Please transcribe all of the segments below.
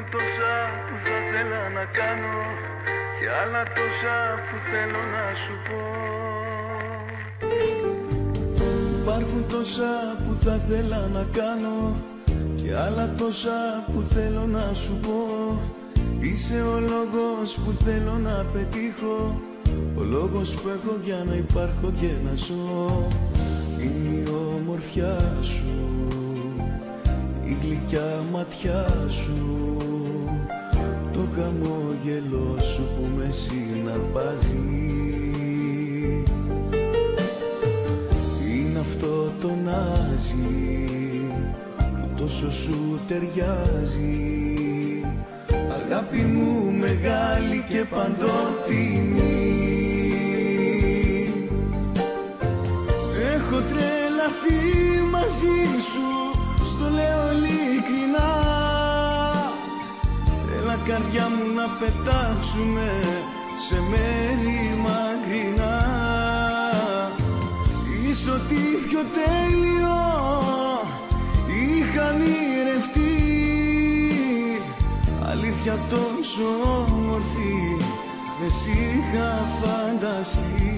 Υπάρχουν τόσα που θα θέλα να κάνω και άλλα τόσα που θέλω να σου πω. Υπάρχουν τόσα που θα θέλα να κάνω και άλλα τόσα που θέλω να σου πω. Είσαι ο λόγος που θέλω να πετύχω, ο λόγος που έχω για να υπάρχω και να ζω. Είναι η ομορφιά σου, η γλυκιά ματιά σου, το χαμόγελό σου που με συναρπάζει. Είναι αυτό το νάζι που τόσο σου ταιριάζει. Αγάπη μου μεγάλη και παντοτινή. Έχω τρελαθεί μαζί σου, στο λέω ειλικρινά. Έλα καρδιά μου να πετάξουμε σε μέρη μακρινά. Είσαι ό,τι πιο τέλειο είχα ονειρευτεί. Αλήθεια τόσο όμορφη δεν σ' είχα φανταστεί.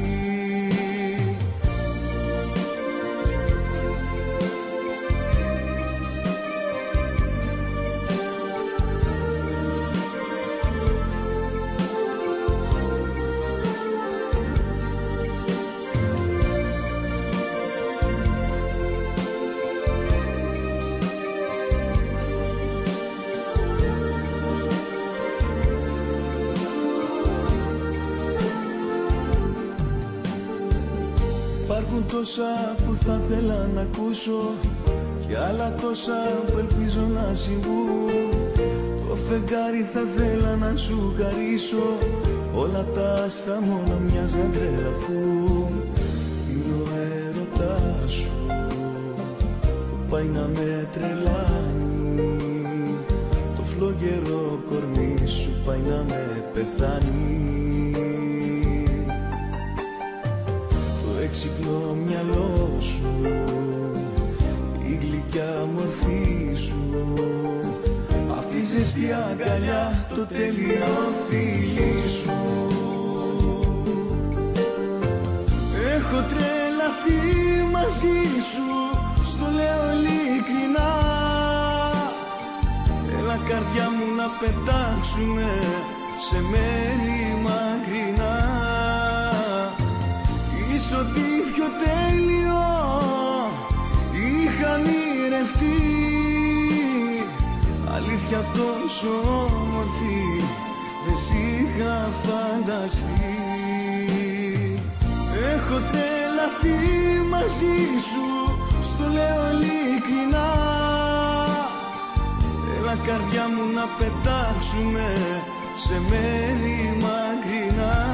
Υπάρχουν τόσα που θα θέλα να ακούσω και άλλα τόσα που ελπίζω να συμβούν. Το φεγγάρι θα θέλα να σου χαρίσω, όλα τα άστα μόνο μοιάζ να τρελαθούν. Είναι ο έρωτάς σου που πάει να με τρελάνει, το φλόγερο κορμί σου πάει να με πεθάνει. Έξυπνο μυαλό σου, η γλυκιά μορφή σου, αυτή η ζεστή αγκαλιά, το τέλειο φίλι σου. Έχω τρελαθεί μαζί σου, στο λέω ειλικρινά. Έλα καρδιά μου να πετάξουμε σε μέρη μακρινά. Είσαι ό,τι πιο τέλειο είχα ονειρευτεί. Αλήθεια τόσο όμορφη δεν σ' είχα φανταστεί. Έχω τρελαθεί μαζί σου, στο λέω ειλικρινά. Έλα καρδιά μου να πετάξουμε σε μέρη μακρινά.